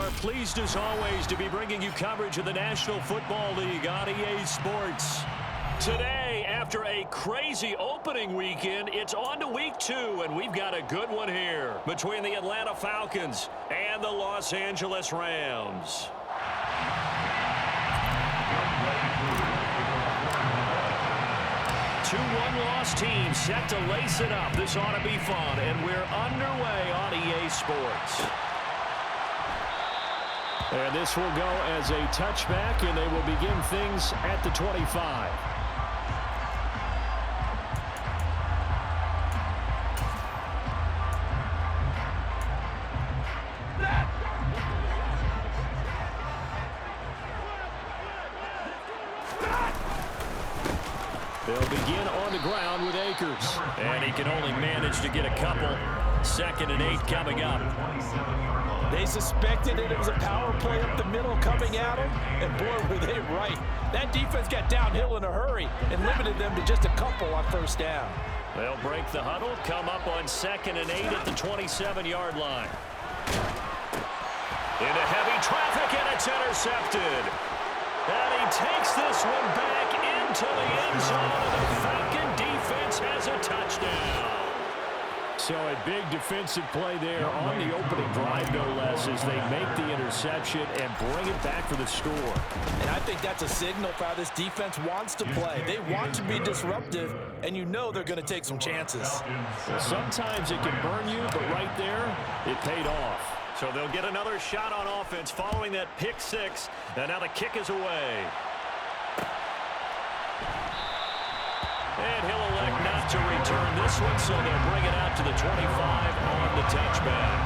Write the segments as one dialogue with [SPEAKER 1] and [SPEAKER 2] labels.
[SPEAKER 1] are pleased as always to be bringing you coverage of the National Football League on EA Sports. Today, after a crazy opening weekend, it's on to week 2, and we've got a good one here between the Atlanta Falcons and the Los Angeles Rams. Two one-loss teams set to lace it up. This ought to be fun, and we're underway on EA Sports. And this will go as a touchback, and they will begin things at the 25. They'll begin on the ground with Akers. And he can only manage to get a couple. 2nd and 8 coming up.
[SPEAKER 2] They suspected it was a power play up the middle coming at them, and boy, were they right. That defense got downhill in a hurry and limited them to just a couple on 1st down.
[SPEAKER 1] They'll break the huddle, come up on 2nd and 8 at the 27-yard line. Into heavy traffic, and it's intercepted. And he takes this one back into the end zone, and the Falcon defense has a touchdown. So a big defensive play there on the opening drive, no less, as they make the interception and bring it back for the score.
[SPEAKER 2] And I think that's a signal for how this defense wants to play. They want to be disruptive, and you know they're going to take some chances.
[SPEAKER 1] Well, sometimes it can burn you, but right there, it paid off. So they'll get another shot on offense following that pick 6, and now the kick is away. And he'll elect not to return this one, so they'll bring it out to the 25 on the touchback.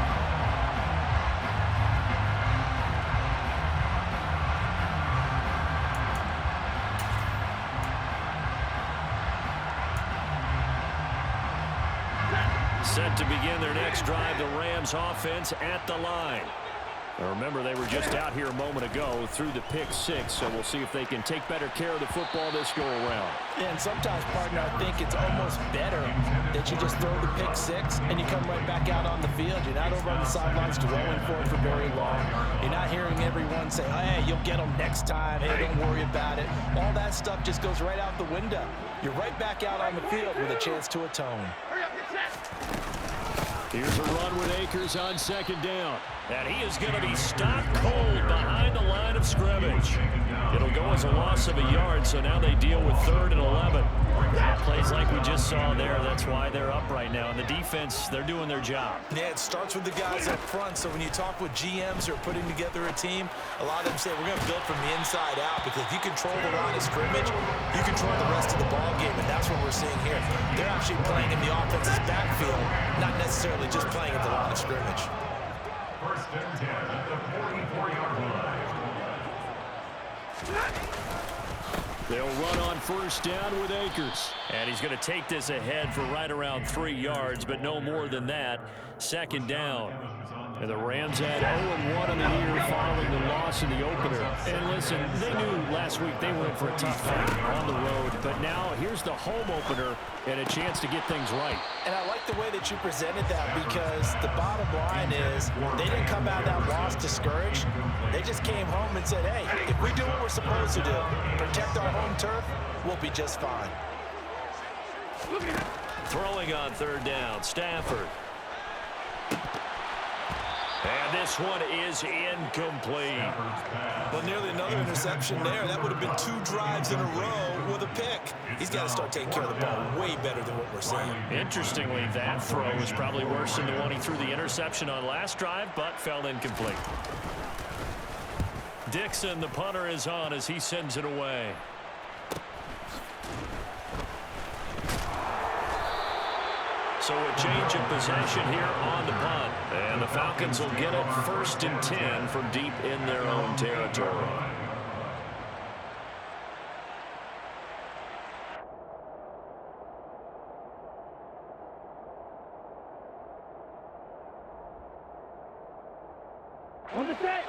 [SPEAKER 1] Set to begin their next drive, the Rams offense at the line. Now remember, they were just out here a moment ago through the pick 6, so we'll see if they can take better care of the football this go-around.
[SPEAKER 2] Yeah, and sometimes, partner, I think it's almost better that you just throw the pick 6 and you come right back out on the field. You're not over on the sidelines dwelling for it for very long. You're not hearing everyone say, oh, hey, you'll get them next time. Hey, don't worry about it. All that stuff just goes right out the window. You're right back out on the field with a chance to atone.
[SPEAKER 1] Here's a run with Akers on 2nd down. And he is going to be stopped cold behind the line of scrimmage. It'll go as a loss of a yard, so now they deal with 3rd and 11. Plays like we just saw there. That's why they're up right now. And the defense, they're doing their job.
[SPEAKER 2] Yeah, it starts with the guys up front. So when you talk with GMs who are putting together a team, a lot of them say we're going to build from the inside out, because if you control the line of scrimmage, you control the rest of the ball game, and that's what we're seeing here. They're actually playing in the offense's backfield, not necessarily just playing at the line of scrimmage.
[SPEAKER 3] 1st and 10 at the 44-yard line.
[SPEAKER 1] They'll run on 1st down with Akers. And he's going to take this ahead for right around 3 yards, but no more than that. 2nd down. And the Rams had 0-1 on the year following the loss in the opener. And listen, they knew last week they were in for a tough fight on the road. But now here's the home opener and a chance to get things right.
[SPEAKER 2] And I like the way that you presented that, because the bottom line is they didn't come out of that loss discouraged. They just came home and said, hey, if we do what we're supposed to do, protect our home turf, we'll be just fine.
[SPEAKER 1] Throwing on 3rd down, Stafford. And this one is incomplete.
[SPEAKER 2] Well, nearly another interception there. That would have been 2 drives in a row with a pick. He's got to start taking care of the ball way better than what we're seeing.
[SPEAKER 1] Interestingly, that throw was probably worse than the one he threw the interception on last drive, but fell incomplete. Dixon, the punter, is on as he sends it away. So a change of possession here on the punt. And the Falcons will get it 1st and 10 from deep in their own territory.
[SPEAKER 4] On the set.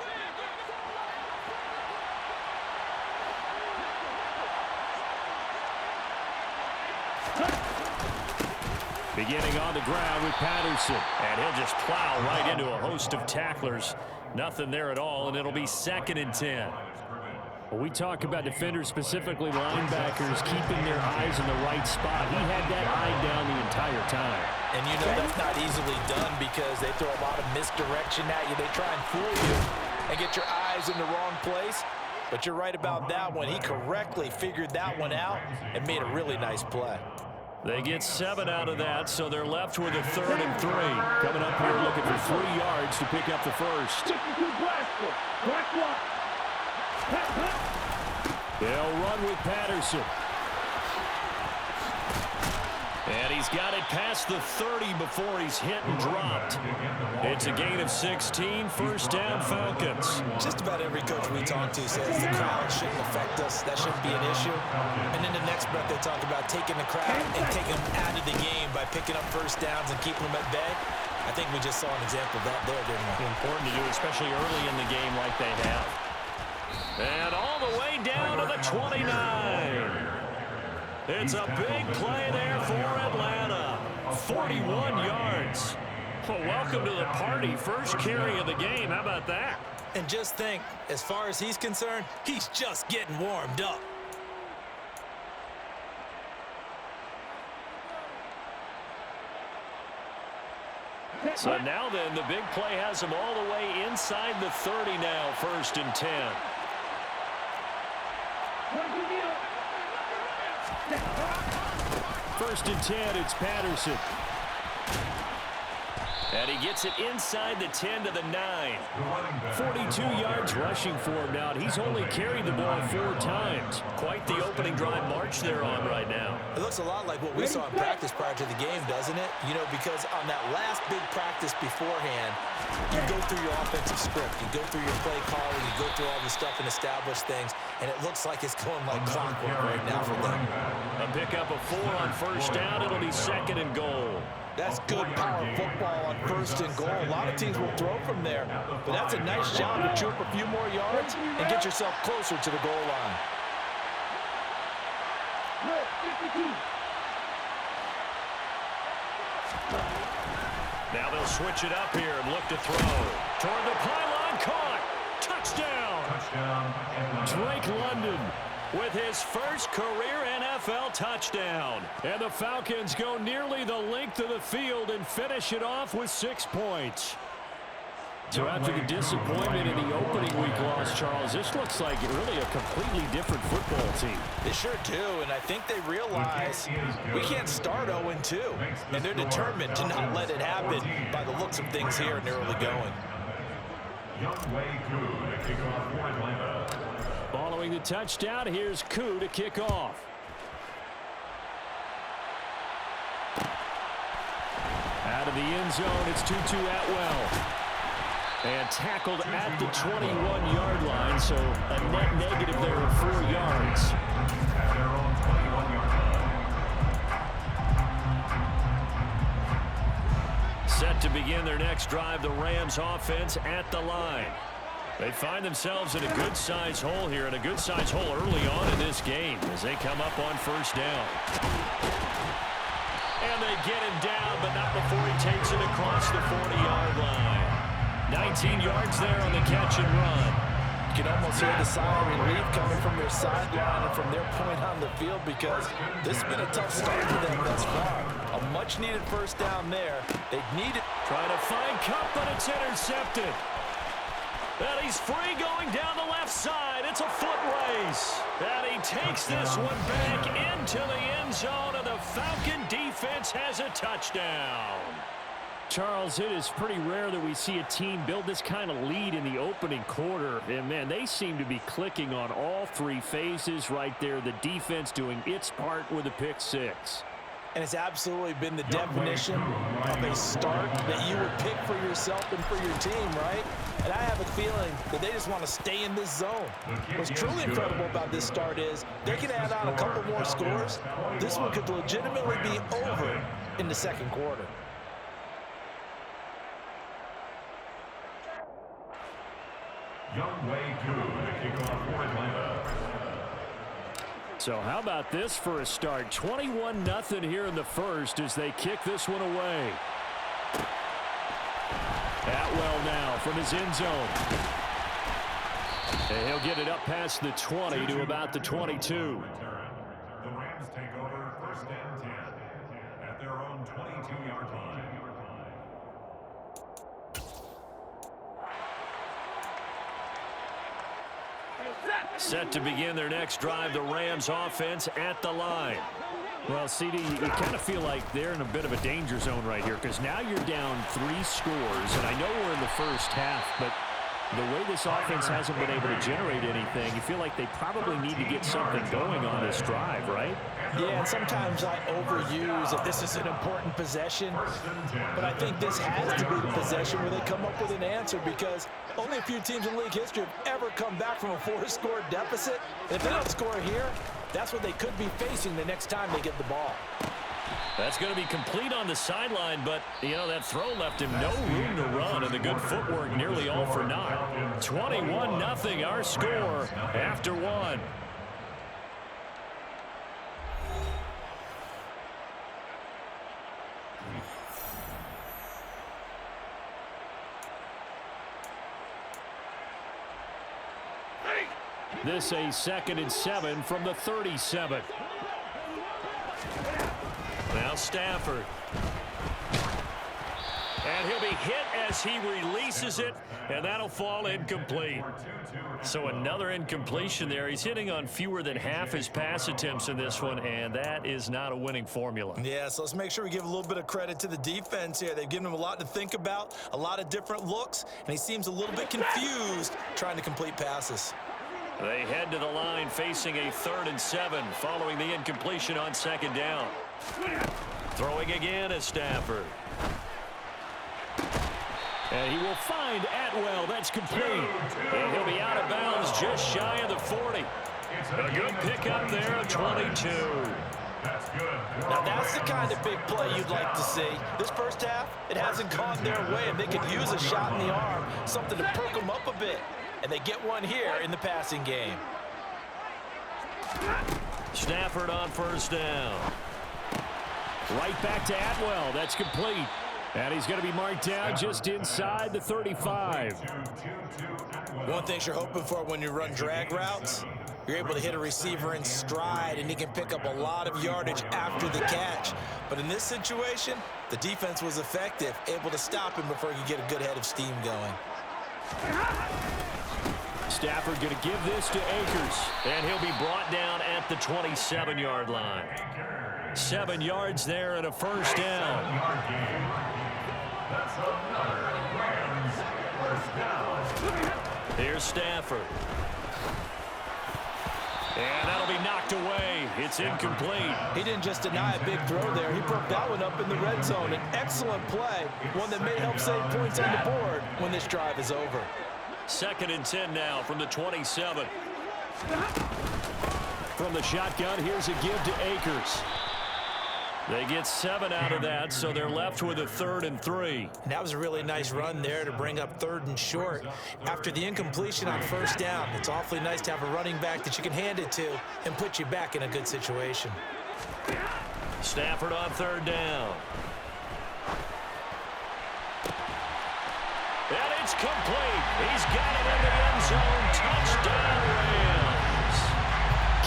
[SPEAKER 1] Beginning on the ground with Patterson. And he'll just plow right into a host of tacklers. Nothing there at all, and it'll be 2nd and 10. Well, we talk about defenders, specifically linebackers, keeping their eyes in the right spot. He had that eye down the entire time.
[SPEAKER 2] And you know that's not easily done because they throw a lot of misdirection at you. They try and fool you and get your eyes in the wrong place. But you're right about that one. He correctly figured that one out and made a really nice play.
[SPEAKER 1] They get 7 out of that, so they're left with a 3rd and 3. Coming up here looking for 3 yards to pick up the first. They'll run with Patterson. And he's got it past the 30 before he's hit and dropped. It's a gain of 16, 1st down Falcons.
[SPEAKER 2] Just about every coach we talk to says the crowd shouldn't affect us. That shouldn't be an issue. And in the next breath, they talk about taking the crowd and taking them out of the game by picking up 1st downs and keeping them at bay. I think we just saw an example of that there, didn't we?
[SPEAKER 1] Important to do, especially early in the game like they have. And all the way down to the 29. It's a big play there for Atlanta. 41 yards. Well, welcome to the party. First carry of the game. How about that?
[SPEAKER 2] And just think, as far as he's concerned, he's just getting warmed up.
[SPEAKER 1] So now then, the big play has him all the way inside the 30 now. 1st and 10. 1st and 10, it's Patterson. And he gets it inside the 10 to the 9. 42 yards rushing for him now. He's only carried the ball 4 times. Quite the opening drive march they're on right now.
[SPEAKER 2] It looks a lot like what we saw in practice prior to the game, doesn't it? You know, because on that last big practice beforehand, you go through your offensive script. You go through your play calling. You go through all the stuff and establish things. And it looks like it's going like clockwork right now for them.
[SPEAKER 1] A pickup of 4 on 1st down. It'll be 2nd and goal.
[SPEAKER 2] That's good power football on 1st and goal. A lot of teams will throw from there, but that's a nice job to chew up a few more yards and get yourself closer to the goal line.
[SPEAKER 1] Now they'll switch it up here and look to throw. Toward the pylon, caught. Touchdown. Drake London with his first career NFL touchdown. And the Falcons go nearly the length of the field and finish it off with 6 points. So after the disappointment in the opening week loss, Charles, this looks like really a completely different football team.
[SPEAKER 2] They sure do, and I think they realize we can't start 0-2, and they're determined to not let it happen by the looks of things here in the early going.
[SPEAKER 1] Following the touchdown, here's Koo to kick off. Out of the end zone, it's Tutu Atwell. And tackled at the 21-yard line, so a net negative there of 4 yards. Set to begin their next drive, the Rams offense at the line. They find themselves in a good-sized hole here, and a good-sized hole early on in this game as they come up on 1st down. And they get him down, but not before he takes it across the 40-yard line. 19 yards there on the catch and run.
[SPEAKER 2] You can almost hear the sigh of relief coming from their sideline and from their point on the field because this has been a tough start for them thus far. A much-needed 1st down there. They need it.
[SPEAKER 1] Trying to find Kupp, but it's intercepted. And he's free going down the left side. It's a foot race. And he takes this one back into the end zone, and the Falcon defense has a touchdown. Charles, it is pretty rare that we see a team build this kind of lead in the opening quarter. And, man, they seem to be clicking on all 3 phases right there. The defense doing its part with a pick 6.
[SPEAKER 2] And it's absolutely been the definition of a start that you would pick for yourself and for your team, right? And I have a feeling that they just want to stay in this zone. What's truly incredible about this start is they can add on a couple more scores. This one could legitimately be over in the 2nd quarter.
[SPEAKER 1] So how about this for a start? 21-0 here in the first as they kick this one away. Atwell now from his end zone. And he'll get it up past the 20 to about the 22.
[SPEAKER 3] The Rams take over 1st and 10 at their own 22-yard line.
[SPEAKER 1] Set to begin their next drive, the Rams offense at the line. Well, CD, you kind of feel like they're in a bit of a danger zone right here because now you're down 3 scores, and I know we're in the first half, but the way this offense hasn't been able to generate anything, you feel like they probably need to get something going on this drive, right?
[SPEAKER 2] Yeah, and sometimes I overuse that this is an important possession, but I think this has to be the possession where they come up with an answer because only a few teams in league history have ever come back from a 4-score deficit. And if they don't score here, that's what they could be facing the next time they get the ball.
[SPEAKER 1] That's going to be complete on the sideline, but, you know, that throw left him no room to run, and the good footwork nearly all for naught. 21-0 our score after 1. This a 2nd and 7 from the 37. Now Stafford. And he'll be hit as he releases it, and that'll fall incomplete. So another incompletion there. He's hitting on fewer than half his pass attempts in this one, and that is not a winning formula.
[SPEAKER 2] Yeah, so let's make sure we give a little bit of credit to the defense here. They've given him a lot to think about, a lot of different looks, and he seems a little bit confused trying to complete passes.
[SPEAKER 1] They head to the line facing a 3rd and 7 following the incompletion on 2nd down. Throwing again is Stafford. And he will find Atwell. That's complete. And he'll be out of bounds just shy of the 40. A good pickup there of 22.
[SPEAKER 2] Now that's the kind of big play you'd like to see. This first half, it hasn't gone their way, and they could use a shot in the arm, something to perk them up a bit. And they get one here in the passing game.
[SPEAKER 1] Stafford on 1st down. Right back to Atwell. That's complete. And he's going to be marked down just inside the 35.
[SPEAKER 2] One thing you're hoping for when you run drag routes, you're able to hit a receiver in stride, and he can pick up a lot of yardage after the catch. But in this situation, the defense was effective, able to stop him before he could get a good head of steam going.
[SPEAKER 1] Stafford going to give this to Akers, and he'll be brought down at the 27-yard line. 7 yards there and a 1st down. Here's Stafford. And that'll be knocked away. It's incomplete.
[SPEAKER 2] He didn't just deny a big throw there. He broke that one up in the red zone. An excellent play, one that may help save points on the board when this drive is over.
[SPEAKER 1] 2nd and 10 now from the 27. From the shotgun, here's a give to Akers. They get 7 out of that, so they're left with a 3rd and 3.
[SPEAKER 2] And that was a really nice run there to bring up 3rd and short. After the incompletion on 1st down, it's awfully nice to have a running back that you can hand it to and put you back in a good situation.
[SPEAKER 1] Stafford on 3rd down. And it's complete. He's got it in the end zone. Touchdown, Rams.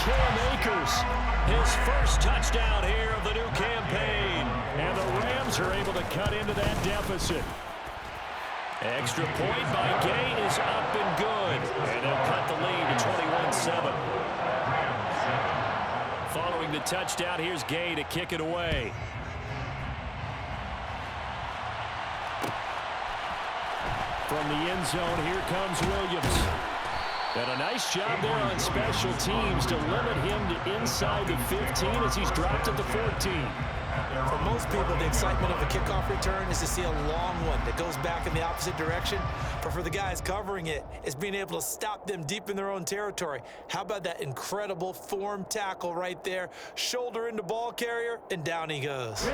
[SPEAKER 1] Cam Akers, his first touchdown here of the new campaign. And the Rams are able to cut into that deficit. Extra point by Gay is up and good. And they'll cut the lead to 21-7. Following the touchdown, here's Gay to kick it away. From the end zone, here comes Williams. And a nice job there on special teams to limit him to inside the 15 as he's dropped at the 14.
[SPEAKER 2] For most people, the excitement of a kickoff return is to see a long one that goes back in the opposite direction. But for the guys covering it, it's being able to stop them deep in their own territory. How about that incredible form tackle right there? Shoulder into ball carrier, and down he goes.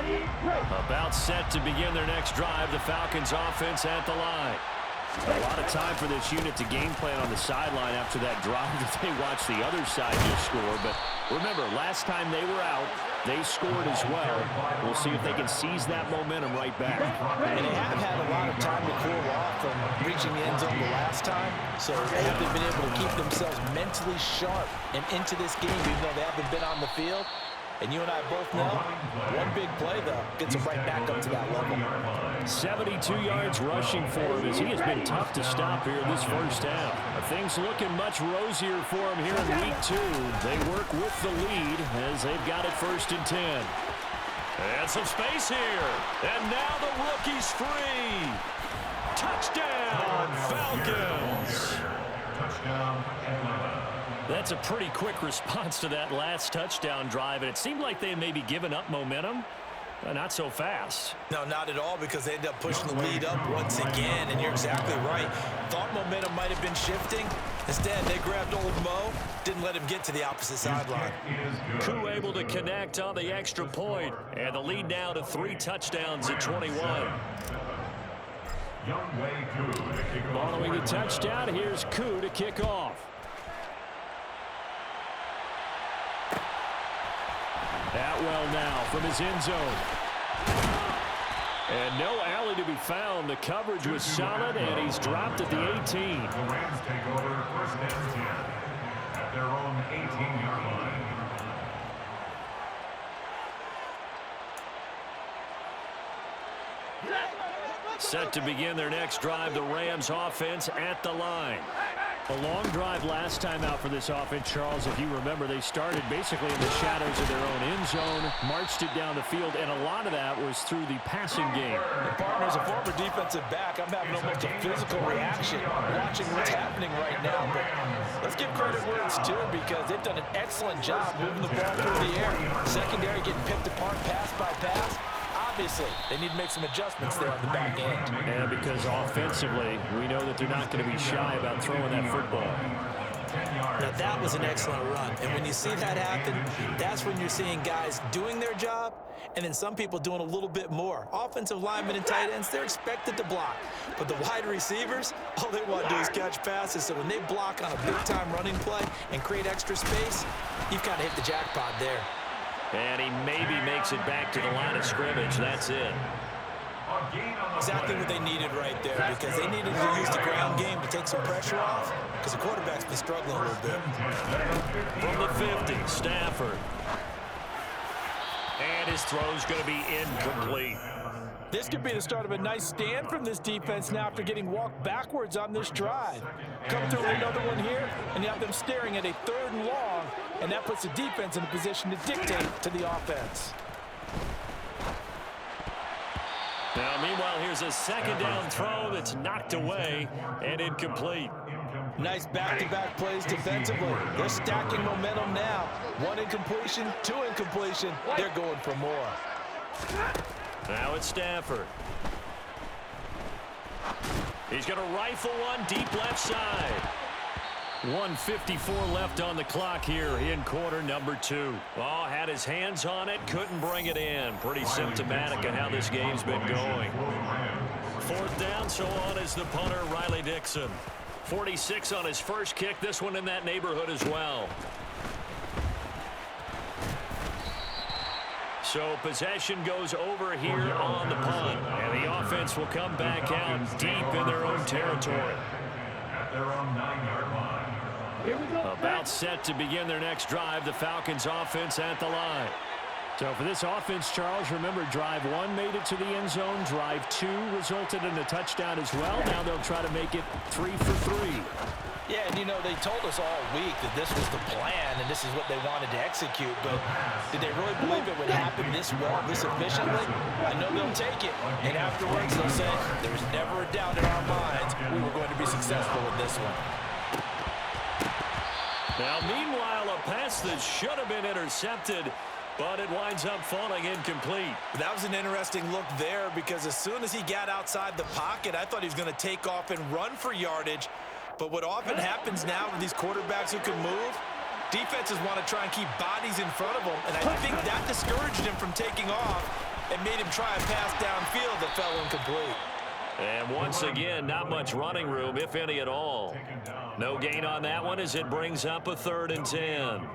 [SPEAKER 1] About set to begin their next drive, the Falcons offense at the line. A lot of time for this unit to game plan on the sideline after that drive that they watched the other side just score. But remember, last time they were out, they scored as well. We'll see if they can seize that momentum right back.
[SPEAKER 2] And they have had a lot of time to cool off from reaching the end zone the last time. So they haven't been able to keep themselves mentally sharp and into this game, even though they haven't been on the field. And you and I both know, one big play, though, gets them right back up to that level.
[SPEAKER 1] 72 yards rushing for him as he has been tough to stop here in this first half. Things looking much rosier for him here in week 2. They work with the lead as they've got it 1st and 10. And some space here. And now the rookie's free. Touchdown, Falcons.
[SPEAKER 3] Touchdown, Atlanta.
[SPEAKER 1] That's a pretty quick response to that last touchdown drive, and it seemed like they had maybe given up momentum. Not so fast.
[SPEAKER 2] No, not at all, because they ended up pushing the lead up once again, and you're exactly right. Thought momentum might have been shifting. Instead, they grabbed old Mo, didn't let him get to the opposite sideline.
[SPEAKER 1] Koo able to connect on the extra point, and the lead now to 3 touchdowns at 21. Following the touchdown, here's Koo to kick off. Atwell now from his end zone. And no alley to be found. The coverage was solid, and he's dropped at the 18.
[SPEAKER 3] The Rams take over 1st and 10 at their own 18-yard line.
[SPEAKER 1] Set to begin their next drive, the Rams offense at the line. A long drive last time out for this offense, Charles. If you remember, they started basically in the shadows of their own end zone, marched it down the field, and a lot of that was through the passing game.
[SPEAKER 2] And partner, as a former defensive back, I'm having almost a physical reaction watching what's happening right now. But let's give credit where it's due, because they've done an excellent job moving the ball through the air. Secondary getting picked apart pass by pass. Obviously, they need to make some adjustments there on the back end.
[SPEAKER 1] And because offensively, we know that they're not going to be shy about throwing that football.
[SPEAKER 2] Now, that was an excellent run. And when you see that happen, that's when you're seeing guys doing their job, and then some people doing a little bit more. Offensive linemen and tight ends, they're expected to block. But the wide receivers, all they want to do is catch passes. So when they block on a big-time running play and create extra space, you've kind of hit the jackpot there.
[SPEAKER 1] And he maybe makes it back to the line of scrimmage. That's it.
[SPEAKER 2] Exactly what they needed right there, because they needed to use the ground game to take some pressure off, because the quarterback's been struggling a little bit.
[SPEAKER 1] From the 50, Stafford. And his throw's going to be incomplete.
[SPEAKER 2] This could be the start of a nice stand from this defense now after getting walked backwards on this drive. Come through another one here, and you have them staring at a 3rd and long, and that puts the defense in a position to dictate to the offense.
[SPEAKER 1] Now, meanwhile, here's a 2nd down throw that's knocked away and incomplete.
[SPEAKER 2] Nice back-to-back plays defensively. They're stacking momentum now. 1 incompletion, 2 incompletion. They're going for more.
[SPEAKER 1] Now it's Stafford. He's going to rifle one deep left side. 1:54 left on the clock here in quarter number 2. Oh, had his hands on it, couldn't bring it in. Pretty symptomatic of how this game's been going. 4th down, so on is the punter, Riley Dixon. 46 on his first kick, this one in that neighborhood as well. So possession goes over here on the punt, and the offense will come back out deep in their own territory.
[SPEAKER 3] At their own 9-yard line.
[SPEAKER 1] About set to begin their next drive, the Falcons offense at the line. So for this offense, Charles, remember, drive 1 made it to the end zone. Drive 2 resulted in a touchdown as well. Now they'll try to make it 3 for 3.
[SPEAKER 2] Yeah, and you know, they told us all week that this was the plan and this is what they wanted to execute, but did they really believe it would happen this well, this efficiently? I know they'll take it, and afterwards they'll say, there was never a doubt in our minds we were going to be successful with this one.
[SPEAKER 1] Now, meanwhile, a pass that should have been intercepted, but it winds up falling incomplete.
[SPEAKER 2] That was an interesting look there, because as soon as he got outside the pocket, I thought he was going to take off and run for yardage. But what often happens now with these quarterbacks who can move, defenses want to try and keep bodies in front of them, and I think that discouraged him from taking off and made him try a pass downfield that fell incomplete.
[SPEAKER 1] And once again, not much running room, if any at all. No gain on that one as it brings up a 3rd and 10.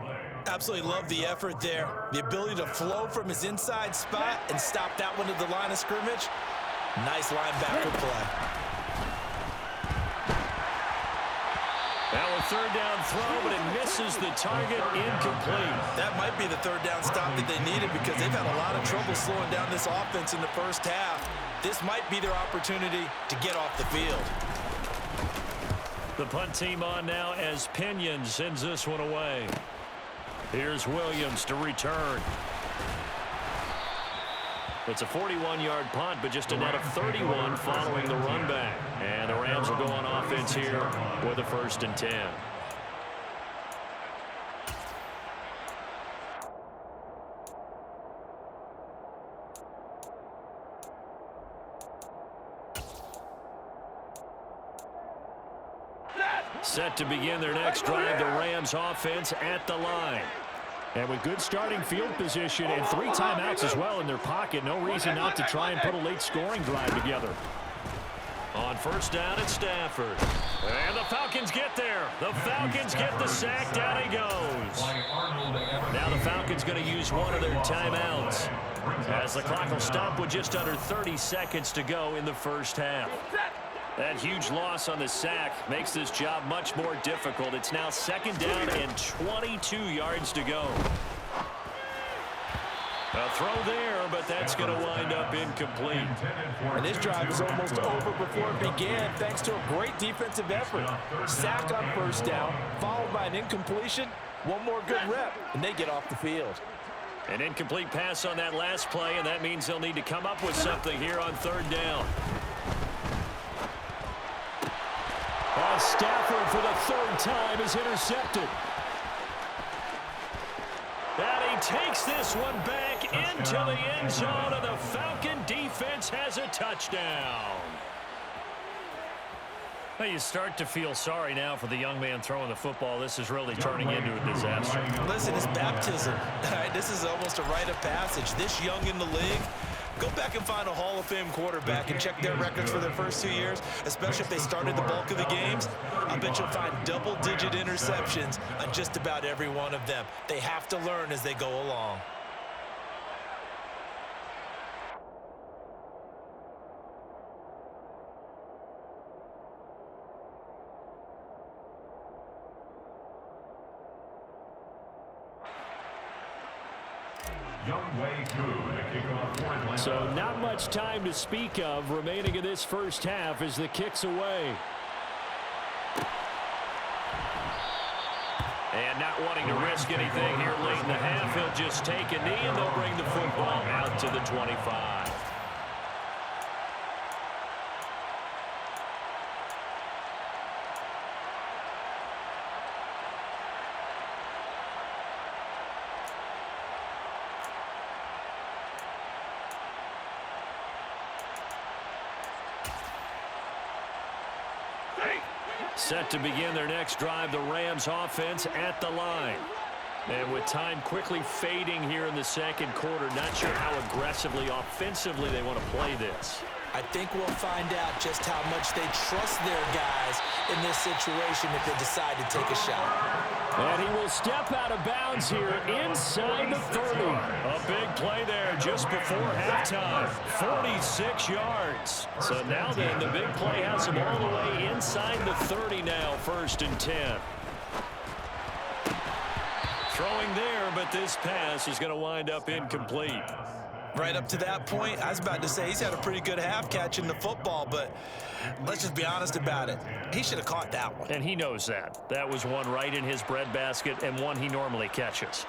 [SPEAKER 2] Absolutely love the effort there. The ability to flow from his inside spot and stop that one to the line of scrimmage. Nice linebacker play.
[SPEAKER 1] Now a 3rd down throw, but it misses the target, incomplete.
[SPEAKER 2] That might be the 3rd down stop that they needed because they've had a lot of trouble slowing down this offense in the first half. This might be their opportunity to get off the field.
[SPEAKER 1] The punt team on now as Pinion sends this one away. Here's Williams to return. It's a 41-yard punt, but just a net of 31 following the run back. And the Rams will go on offense here with a 1st and 10. Set to begin their next drive, the Rams offense at the line. And with good starting field position and 3 timeouts as well in their pocket, no reason not to try and put a late scoring drive together. On 1st down, it's Stafford. And the Falcons get there. The Falcons get the sack. Down he goes. Now the Falcons going to use one of their timeouts as the clock will stop with just under 30 seconds to go in the first half. That huge loss on the sack makes this job much more difficult. It's now 2nd down and 22 yards to go. A throw there, but that's going to wind up incomplete.
[SPEAKER 2] And this drive is almost over before it began thanks to a great defensive effort. Sack on 1st down, followed by an incompletion. One more good rep, and they get off the field.
[SPEAKER 1] An incomplete pass on that last play, and that means they'll need to come up with something here on 3rd down. Stafford for the 3rd time is intercepted. And he takes this one back into the end zone, and the Falcon defense has a touchdown. Well, you start to feel sorry now for the young man throwing the football. This is really turning into a disaster.
[SPEAKER 2] Listen, it's baptism. All right, this is almost a rite of passage. This young in the league, go back and find a Hall of Fame quarterback and check their records for their first 2 years, especially if they started the bulk of the games. I bet you'll find double-digit interceptions on just about every one of them. They have to learn as they go along.
[SPEAKER 1] So not much time to speak of remaining in this first half as the kick's away. And not wanting to risk anything here late in the half, he'll just take a knee and they'll bring the football out to the 25. Set to begin their next drive, the Rams offense at the line. And with time quickly fading here in the 2nd quarter, not sure how aggressively, offensively they want to play this.
[SPEAKER 2] I think we'll find out just how much they trust their guys in this situation if they decide to take a shot.
[SPEAKER 1] And he will step out of bounds here inside the 30. A big play there just before halftime. 46 yards. So now then, the big play has him all the way inside the 30 now, 1st and 10. Throwing there, but this pass is going to wind up incomplete.
[SPEAKER 2] Right up to that point, I was about to say he's had a pretty good half catching the football, but let's just be honest about it. He should have caught that one.
[SPEAKER 1] And he knows that. That was one right in his breadbasket and one he normally catches.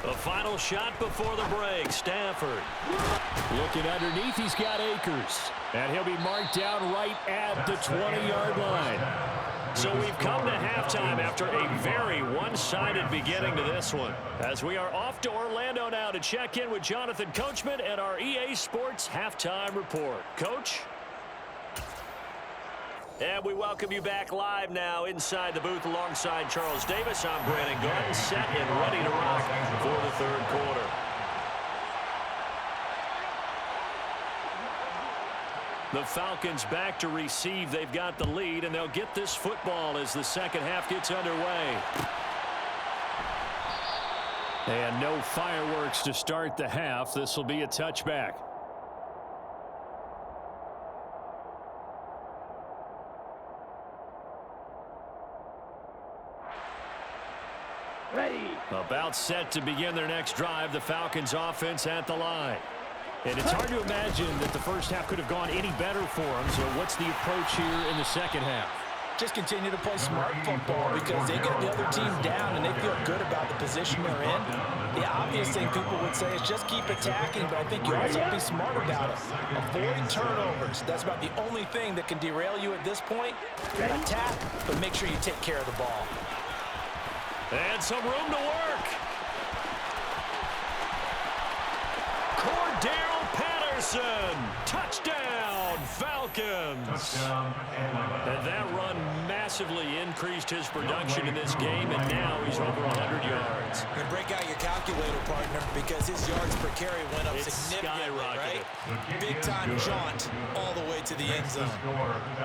[SPEAKER 1] The final shot before the break, Stafford. Looking underneath, he's got Akers. And he'll be marked down right at the 20-yard line. So we've come to halftime after a very one-sided beginning to this one. As we are off to Orlando now to check in with Jonathan Coachman and our EA Sports Halftime Report. Coach? And we welcome you back live now inside the booth alongside Charles Davis. I'm Brandon Gordon, set and ready to rock for the third quarter. The Falcons back to receive. They've got the lead, and they'll get this football as the second half gets underway. And no fireworks to start the half. This will be a touchback.
[SPEAKER 4] Ready.
[SPEAKER 1] About set to begin their next drive. The Falcons offense at the line. And it's hard to imagine that the first half could have gone any better for them. So what's the approach here in the second half?
[SPEAKER 2] Just continue to play smart football because they get the other team down and they feel good about the position they're in. The obvious thing people would say is just keep attacking, but I think you also have to be smart about it. Avoid turnovers. That's about the only thing that can derail you at this point. Attack, but make sure you take care of the ball.
[SPEAKER 1] And some room to work. Cordell Patterson. Touchdown, Falcons.
[SPEAKER 3] Touchdown,
[SPEAKER 1] And that run massively increased his production in this game, and now he's over 100 yards.
[SPEAKER 5] And break out your calculator, partner, because his yards per carry went up
[SPEAKER 1] It's
[SPEAKER 5] significantly, right?
[SPEAKER 1] skyrocketed.
[SPEAKER 5] Big-time jaunt all the way to the end zone.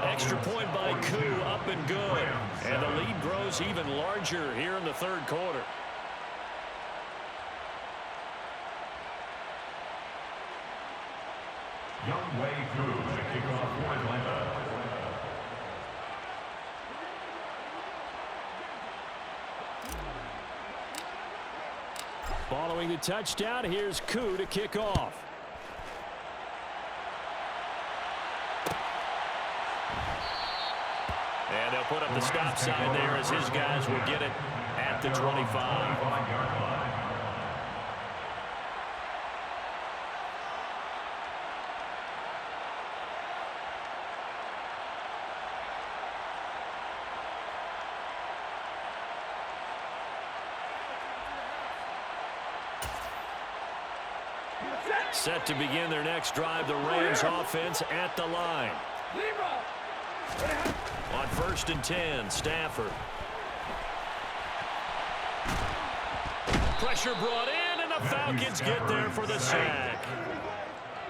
[SPEAKER 1] Extra point by Koo, up and good. And the lead grows even larger here in the third quarter.
[SPEAKER 3] Young Wei Koo to kick off for Atlanta.
[SPEAKER 1] Following the touchdown, here's Koo to kick off. And they'll put up the stop sign there as his guys will get it at the 25. Set to begin their next drive, the Rams offense at the line. On 1st and 10, Stafford. Pressure brought in, and the Falcons get there for the sack.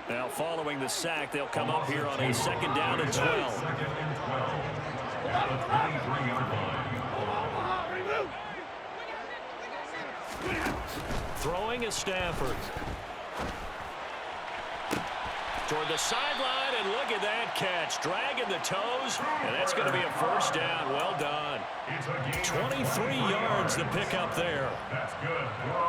[SPEAKER 1] Now, following the sack, they'll come up here on a 2nd down and 12. Throwing is Stafford. Toward the sideline, and look at that catch. Dragging the toes, and that's going to be a 1st down. Well done. 23 yards to pick up there.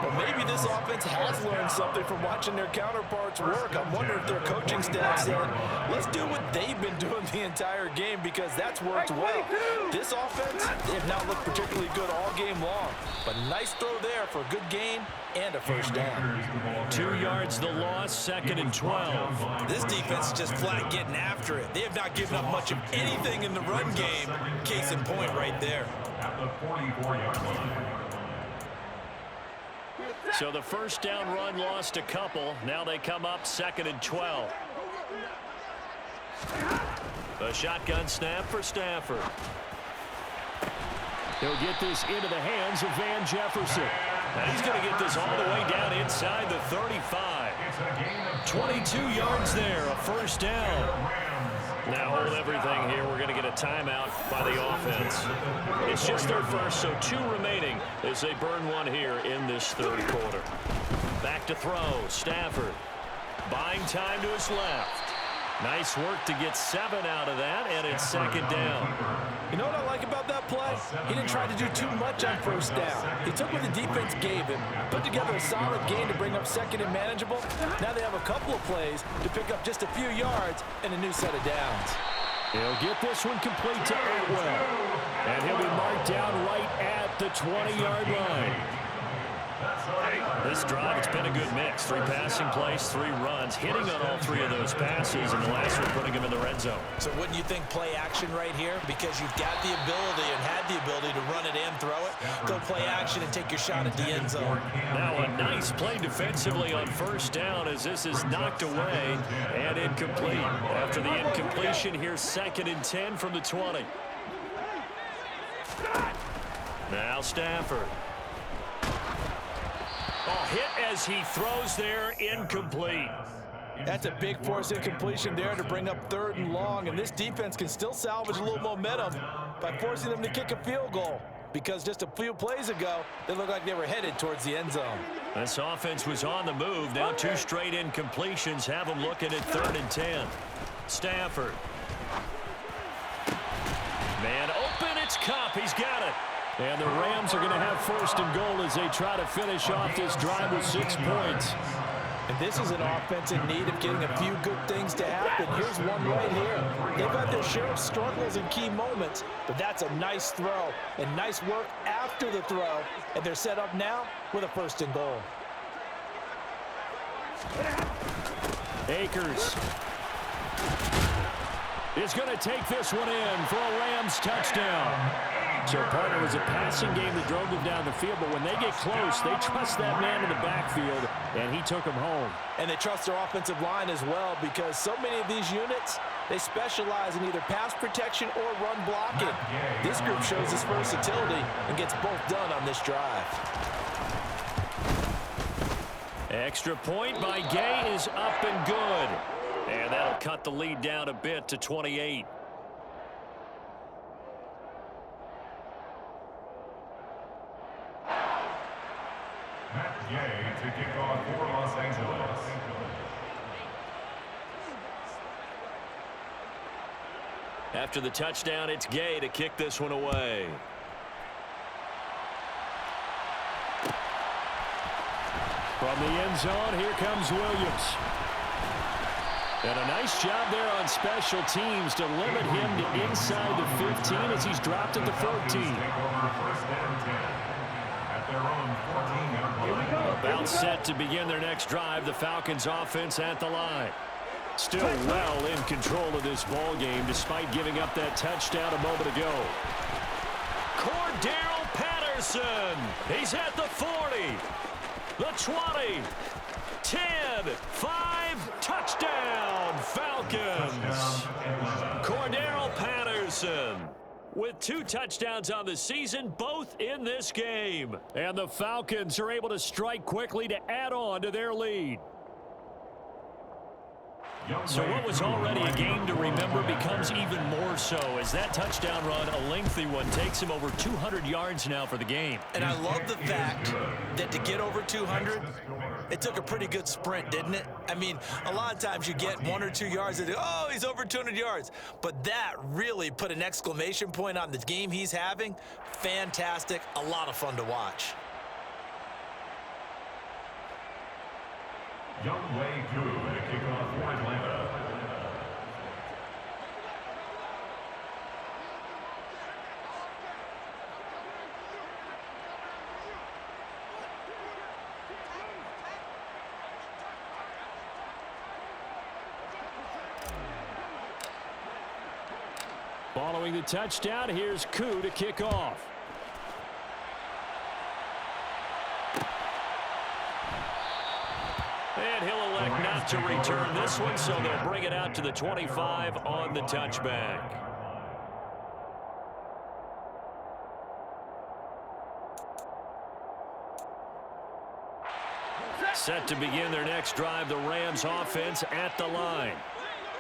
[SPEAKER 2] Well, maybe this offense has learned something from watching their counterparts work. I'm wondering if their coaching staff said, let's do what they've been doing the entire game because that's worked well. This offense, they have not looked particularly good all game long, but nice throw there for a good gain and a 1st down.
[SPEAKER 1] 2 yards the loss, 2nd and 12.
[SPEAKER 5] This defense is just flat getting after it. They have not given up much of anything in the run game. Case in point right there.
[SPEAKER 3] At the 44-yard line.
[SPEAKER 1] So the 1st down run lost a couple. Now they come up 2nd and 12. A shotgun snap for Stafford. He'll get this into the hands of Van Jefferson. And he's going to get this all the way down inside the 35. 22 yards there, a 1st down. Now hold everything here. We're going to get a timeout by the offense. It's just their first, so 2 remaining as they burn one here in this third quarter. Back to throw, Stafford. Buying time to his left. Nice work to get 7 out of that, and it's 2nd down.
[SPEAKER 2] You know what I like about that play? He didn't try to do too much on 1st down. He took what the defense gave him, put together a solid game to bring up 2nd and manageable. Now they have a couple of plays to pick up just a few yards and a new set of downs.
[SPEAKER 1] He'll get this one complete to Atwell. And he'll be marked down right at the 20-yard line. This drive, it's been a good mix. 3 passing plays, 3 runs, hitting on all 3 of those passes, and the last one putting him in the red zone.
[SPEAKER 2] So wouldn't you think play action right here? Because you've got the ability and had the ability to run it in, throw it, go play action, and take your shot at the end zone.
[SPEAKER 1] Now a nice play defensively on first down as this is knocked away and incomplete. After the incompletion, here's 2nd and 10 from the 20. Now Stafford. Oh, hit as he throws there, incomplete.
[SPEAKER 2] That's a big force incompletion there to bring up 3rd and long, and this defense can still salvage a little momentum by forcing them to kick a field goal, because just a few plays ago, they looked like they were headed towards the end zone.
[SPEAKER 1] This offense was on the move. Now 2 straight incompletions have them looking at 3rd and 10. Stafford. Man open, it's Kupp. He's got it. And the Rams are going to have 1st and goal as they try to finish off this drive with 6 points.
[SPEAKER 2] And this is an offense in need of getting a few good things to happen. Here's one right here. They've had their share of struggles in key moments, but that's a nice throw and nice work after the throw. And they're set up now with a 1st and goal.
[SPEAKER 1] Akers is going to take this one in for a Rams touchdown. So, partner, it was a passing game that drove them down the field, but when they get close, they trust that man in the backfield, and he took them home.
[SPEAKER 2] And they trust their offensive line as well, because so many of these units, they specialize in either pass protection or run blocking. This group shows its versatility and gets both done on this drive.
[SPEAKER 1] Extra point by Gay is up and good. And that'll cut the lead down a bit to 28.
[SPEAKER 3] Gay to kick off for Los Angeles.
[SPEAKER 1] After the touchdown, it's Gay to kick this one away. From the end zone, here comes Williams. And a nice job there on special teams to limit him to inside the 15 as he's dropped at the 14. About set to begin their next drive. The Falcons offense at the line. Still well in control of this ball game despite giving up that touchdown a moment ago. Cordero Patterson. He's at the 40. The 20. 10. 5. Touchdown Falcons. Cordero Patterson with 2 touchdowns on the season, both in this game. And the Falcons are able to strike quickly to add on to their lead. So what was already a game to remember becomes even more so as that touchdown run, a lengthy one, takes him over 200 yards now for the game.
[SPEAKER 2] And I love the fact that to get over 200, it took a pretty good sprint, didn't it? I mean, a lot of times you get 1 or 2 yards and oh, he's over 200 yards. But that really put an exclamation point on the game he's having. Fantastic, a lot of fun to watch.
[SPEAKER 3] Young Wei Koo to kick off for Atlanta.
[SPEAKER 1] Following the touchdown, here's Koo to kick off. And he'll elect not to return this one, so they'll bring it out to the 25 on the touchback. Set to begin their next drive, the Rams offense at the line.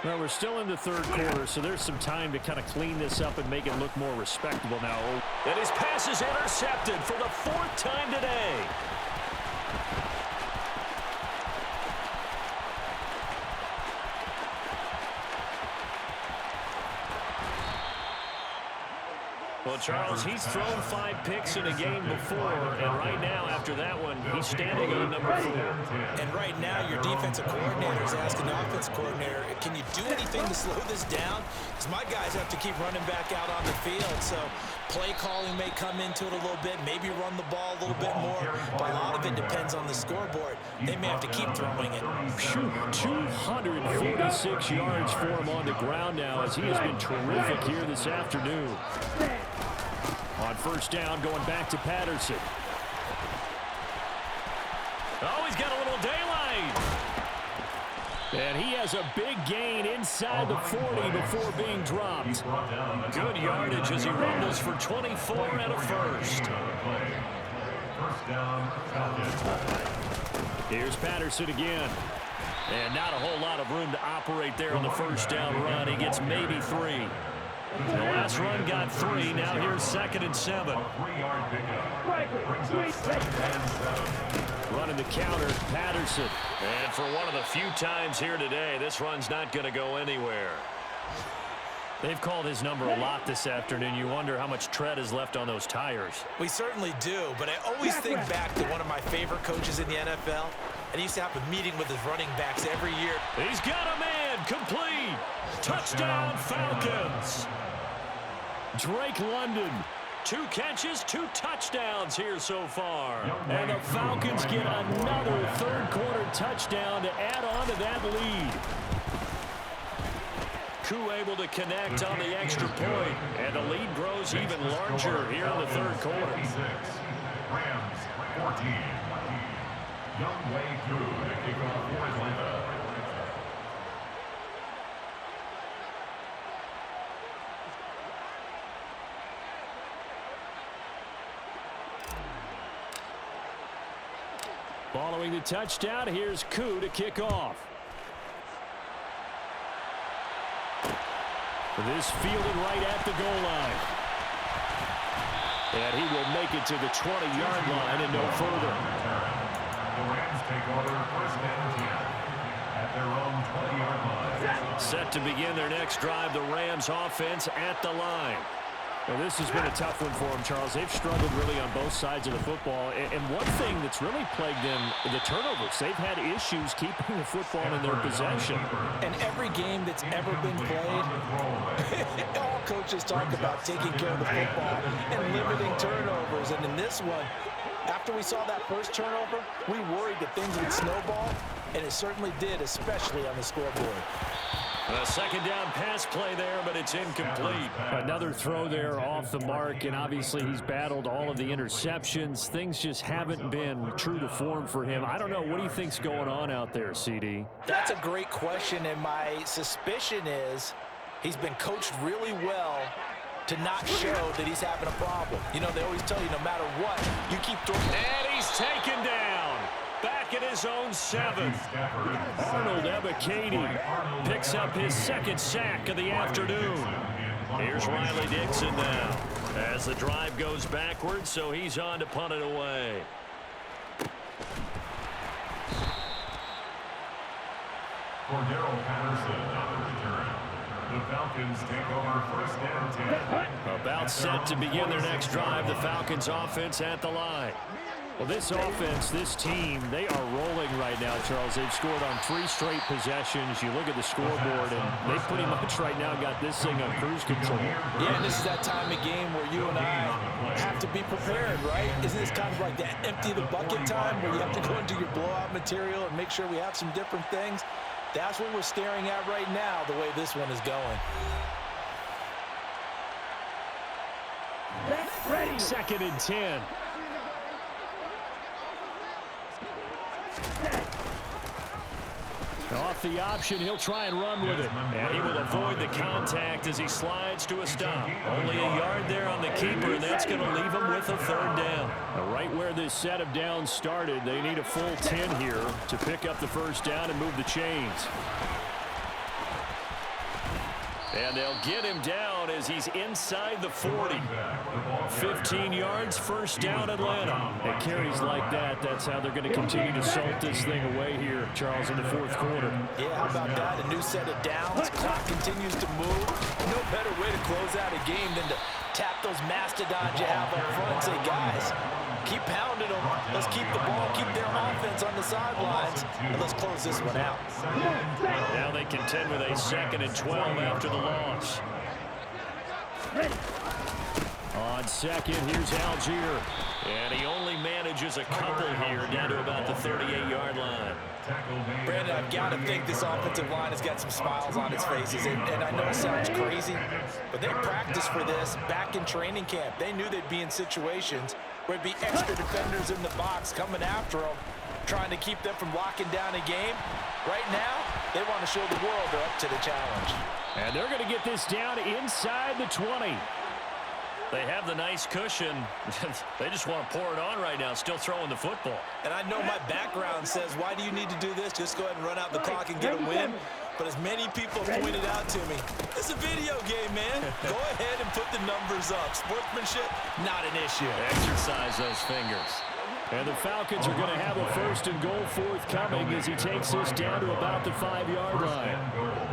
[SPEAKER 1] Well, we're still in the 3rd quarter, so there's some time to kind of clean this up and make it look more respectable now. And his pass is intercepted for the 4th time today. Well, Charles, he's thrown 5 picks in a game before, and right now, after that one, he's standing on number 4.
[SPEAKER 2] And right now, your defensive coordinator is asking the offensive coordinator, can you do anything to slow this down? Because my guys have to keep running back out on the field. So Play calling may come into it a little bit, maybe run the ball a little bit more, but a lot of it depends on the scoreboard. They may have to keep throwing it.
[SPEAKER 1] 246 yards for him on the ground now as he has been terrific here this afternoon. On first down, going back to Patterson. Oh, he's got a little daylight. And he has a big gain inside the 40 before being dropped. Good yardage as he rumbles for 24 and a first. Here's Patterson again. And not a whole lot of room to operate there on the first down run. He gets maybe 3. The last run got 3. Now here's 2nd and 7. Running the counter, Patterson. And for one of the few times here today, this run's not going to go anywhere. They've called his number a lot this afternoon. You wonder how much tread is left on those tires.
[SPEAKER 2] We certainly do, but I always think back to one of my favorite coaches in the NFL, and he used to have a meeting with his running backs every year.
[SPEAKER 1] He's got a man, complete. Touchdown, Falcons. Drake London. 2 catches, 2 touchdowns here so far. And the Falcons get another third-quarter touchdown to add on to that lead. Koo able to connect on the extra point, and the lead grows even larger here in the third quarter.
[SPEAKER 3] Rams 14. Youngway Koo to kick off for Atlanta.
[SPEAKER 1] Following the touchdown, here's Koo to kick off. This fielded right at the goal line. And he will make it to the 20-yard line and no further.
[SPEAKER 3] The Rams take over first and 10 at their own 20-yard line.
[SPEAKER 1] Set to begin their next drive, the Rams offense at the line. Well, this has been a tough one for them, Charles. They've struggled really on both sides of the football. And one thing that's really plagued them, the turnovers. They've had issues keeping the football in their possession.
[SPEAKER 2] And every game that's ever been played, all coaches talk about taking care of the football and limiting turnovers. And in this one, after we saw that first turnover, we worried that things would snowball, and it certainly did, especially on the scoreboard.
[SPEAKER 1] A second down pass play there, but it's incomplete. Another throw there off the mark, and obviously he's battled all of the interceptions. Things just haven't been true to form for him. I don't know. What do you think's going on out there, CD?
[SPEAKER 2] That's a great question, and my suspicion is he's been coached really well to not show that he's having a problem. You know, they always tell you no matter what, you keep throwing.
[SPEAKER 1] And he's taken down. Back at his own 7. Arnold Ebiketie picks up his 2nd sack of the afternoon. Here's Riley Dixon now as the drive goes backwards, so he's on to punt it away.
[SPEAKER 3] Cordero Patterson on the return. The Falcons take over first and 10.
[SPEAKER 1] About set to begin their next drive, the Falcons offense at the line. Well, this offense, this team, they are rolling right now, Charles. They've scored on 3 straight possessions. You look at the scoreboard, and they pretty much right now got this thing on cruise control.
[SPEAKER 2] Yeah, and this is that time of game where you and I have to be prepared, right? Isn't this kind of like that empty the bucket time where you have to go into your blowout material and make sure we have some different things? That's what we're staring at right now, the way this one is going.
[SPEAKER 1] 2nd and 10. Off the option, he'll try and run with it. And he will avoid the contact as he slides to a stop. Only a yard there on the keeper, and that's going to leave him with a 3rd down. Right where this set of downs started, they need a full 10 here to pick up the first down and move the chains. And they'll get him down as he's inside the 40. 15 yards, first down, Atlanta. And carries like that, that's how they're going to continue to salt this thing away here, Charles, in the 4th quarter.
[SPEAKER 2] Yeah, how about that? A new set of downs. Clock continues to move. No better way to close out a game than to tap those mastodons you have up front and say, guys, keep pounding them. Let's keep the ball, keep their offense on the sidelines, and let's close this one out.
[SPEAKER 1] Now they contend with a 2nd and 12 after the loss. On second, here's Algier. And he only manages a couple here, down to about the 38-yard line.
[SPEAKER 2] Brandon, I've got to think this offensive line has got some smiles on its faces. And I know it sounds crazy, but they practiced for this back in training camp. They knew they'd be in situations where there'd be extra defenders in the box coming after them, trying to keep them from locking down a game. Right now, they want to show the world they're up to the challenge.
[SPEAKER 1] And they're going to get this down inside the 20. They have the nice cushion. They just want to pour it on right now, still throwing the football.
[SPEAKER 2] And I know my background says, why do you need to do this? Just go ahead and run out the clock and get a win. But as many people have pointed out to me, it's a video game, man. Go ahead and put the numbers up. Sportsmanship, not an issue.
[SPEAKER 1] Exercise those fingers. And the Falcons are going to have a 1st and goal forthcoming as he takes this down to about the 5-yard line.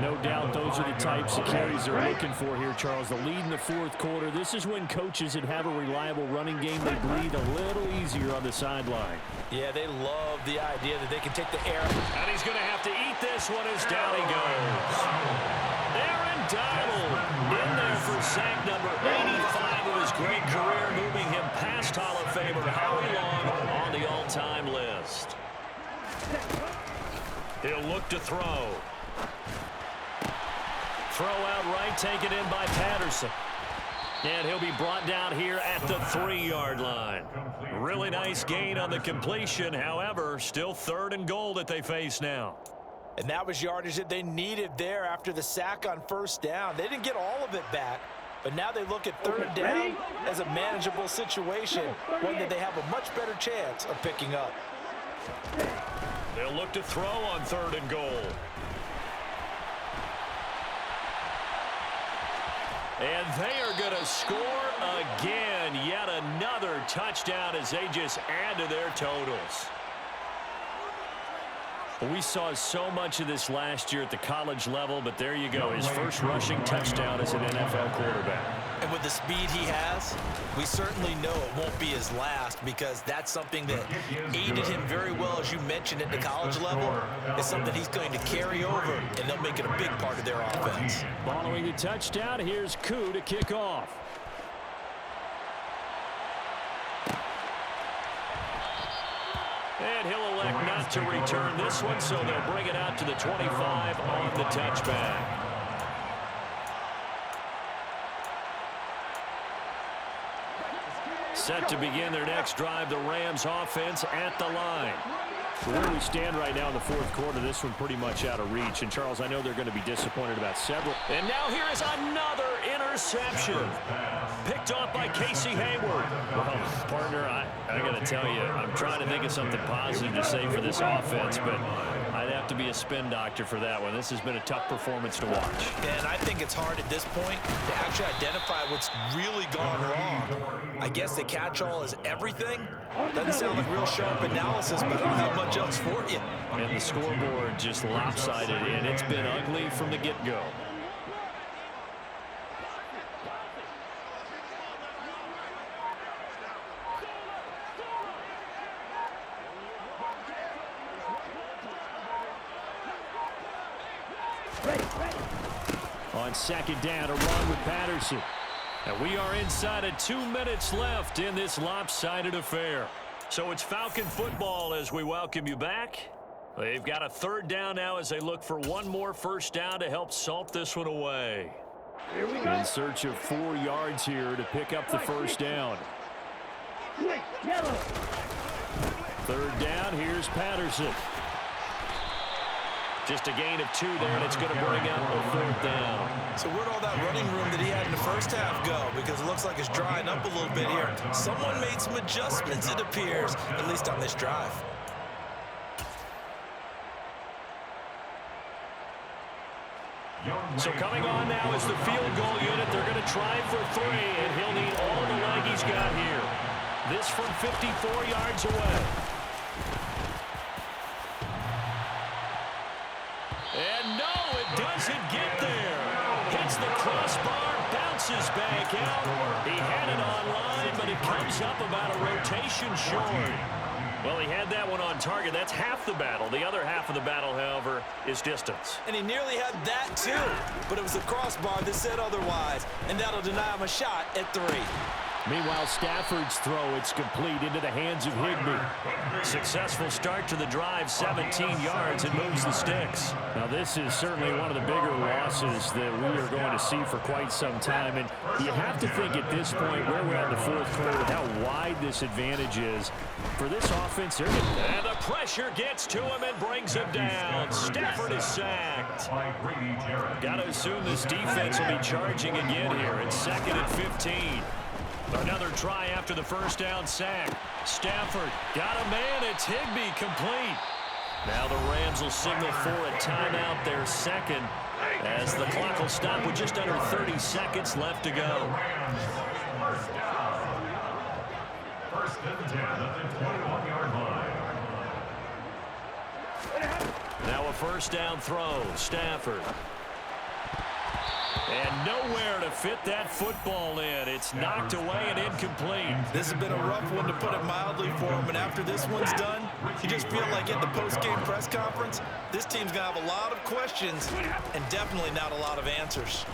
[SPEAKER 1] No doubt those are the types of carries they're looking for here, Charles. The lead in the 4th quarter. This is when coaches that have a reliable running game, they breathe a little easier on the sideline.
[SPEAKER 2] Yeah, they love the idea that they can take the air.
[SPEAKER 1] And he's going to have to eat this one as down he goes. Aaron Donald in there for sack number 85 of his great career, moving him past Hall of Famer Howie Long on the all-time list. He'll look to throw. Throw out right, taken in by Patterson. And he'll be brought down here at the 3-yard line. Really nice gain on the completion. However, still 3rd and goal that they face now.
[SPEAKER 2] And that was yardage that they needed there after the sack on 1st down. They didn't get all of it back, but now they look at 3rd down as a manageable situation, one that they have a much better chance of picking up.
[SPEAKER 1] They'll look to throw on 3rd and goal. And they are going to score again. Yet another touchdown as they just add to their totals. We saw so much of this last year at the college level, but there you go. His first rushing touchdown as an NFL quarterback.
[SPEAKER 2] And with the speed he has, we certainly know it won't be his last, because that's something that aided him very well, as you mentioned, at the college level. It's something he's going to carry over, and they'll make it a big part of their offense.
[SPEAKER 1] Following the touchdown, here's Koo to kick off. And he'll elect not to return this one, so they'll bring it out to the 25 on the touchback. Set to begin their next drive, the Rams offense at the line. Where we stand right now in the 4th quarter, this one pretty much out of reach. And, Charles, I know they're going to be disappointed about several. And now here is another interception. Picked off by Casey Hayward. Well, partner, I got to tell you, I'm trying to think of something positive to say for this offense, but I'd have to be a spin doctor for that one. This has been a tough performance to watch.
[SPEAKER 2] And I think it's hard at this point to actually identify what's really gone wrong. I guess the catch-all is everything. Doesn't sound like real sharp analysis, but I don't have much else for you.
[SPEAKER 1] And the scoreboard just lopsided, and it's been ugly from the get-go. On 2nd down, a run with Patterson. And we are inside of 2 minutes left in this lopsided affair. So it's Falcon football as we welcome you back. They've got a 3rd down now as they look for one more 1st down to help salt this one away. In search of 4 yards here to pick up the 1st down. 3rd down, here's Patterson. Just a gain of 2 there, and it's going to bring up a 4th down.
[SPEAKER 2] So where'd all that running room that he had in the 1st half go? Because it looks like it's drying up a little bit here. Someone made some adjustments, it appears, at least on this drive.
[SPEAKER 1] So coming on now is the field goal unit. They're going to try for 3, and he'll need all the leg he's got here. This from 54 yards away. And no, it doesn't get there. Hits the crossbar, bounces back out. He had it online, but it comes up about a rotation short. Well, he had that one on target. That's half the battle. The other half of the battle, however, is distance.
[SPEAKER 2] And he nearly had that, too. But it was the crossbar that said otherwise, and that'll deny him a shot at 3.
[SPEAKER 1] Meanwhile, Stafford's throw, it's complete into the hands of Higbee. Successful start to the drive, 17 yards, and moves the sticks. Now, this is certainly one of the bigger losses that we are going to see for quite some time. And you have to think at this point, where we're at in the fourth quarter, with how wide this advantage is. For this offense, and the pressure gets to him and brings him down. Stafford is sacked. Got to assume this defense will be charging again here. It's 2nd and 15. Another try after the first down sack. Stafford got a man. It's Higbee, complete. Now the Rams will signal for a timeout, their second, as the clock will stop with just under 30 seconds left to go.
[SPEAKER 3] First and 10 at the 21-yard line.
[SPEAKER 1] Now a first down throw. Stafford. And nowhere to fit that football in. It's knocked away and incomplete.
[SPEAKER 5] This has been a rough one, to put it mildly, for him. And after this one's done, you just feel like at the post-game press conference, this team's going to have a lot of questions and definitely not a lot of answers.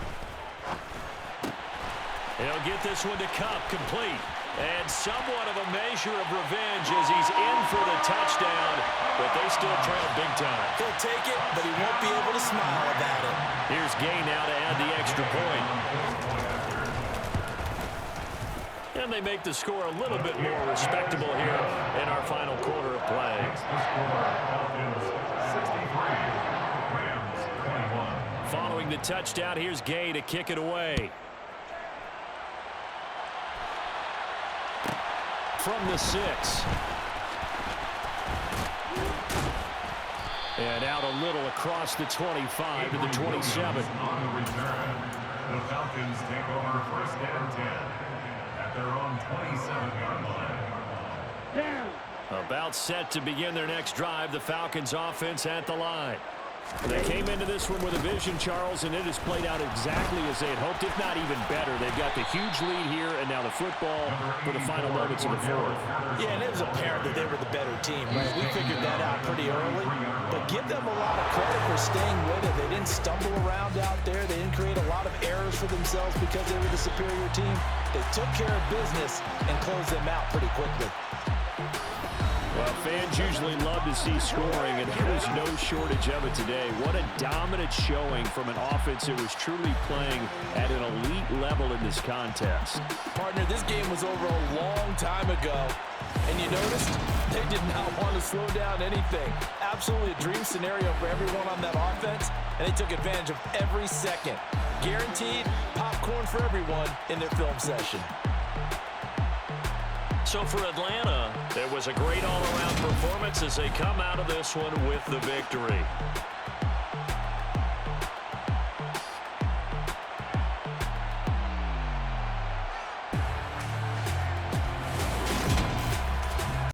[SPEAKER 1] He'll get this one to Kupp, complete. And somewhat of a measure of revenge as he's in for the touchdown, but they still trail big time.
[SPEAKER 5] He'll take it, but he won't be able to smile about it.
[SPEAKER 1] Here's Gay now to add the extra point. And they make the score a little bit more respectable here in our final quarter of play. Following the touchdown, here's Gay to kick it away. From the 6. And out a little across the 25 to the 27.
[SPEAKER 3] On the return, the Falcons take over first and 10 at their own 27-yard line.
[SPEAKER 1] About set to begin their next drive, the Falcons offense at the line. They came into this one with a vision, Charles, and it has played out exactly as they had hoped, if not even better. They've got the huge lead here, and now the football for the final moments of the fourth.
[SPEAKER 2] Yeah, and it was apparent that they were the better team, right? We figured that out pretty early, but give them a lot of credit for staying with it. They didn't stumble around out there. They didn't create a lot of errors for themselves because they were the superior team. They took care of business and closed them out pretty quickly.
[SPEAKER 1] Well, fans usually love to see scoring, and there was no shortage of it today. What a dominant showing from an offense that was truly playing at an elite level in this contest.
[SPEAKER 2] Partner, this game was over a long time ago, and you noticed they did not want to slow down anything. Absolutely a dream scenario for everyone on that offense, and they took advantage of every second. Guaranteed popcorn for everyone in their film session.
[SPEAKER 1] So for Atlanta, there was a great all-around performance as they come out of this one with the victory.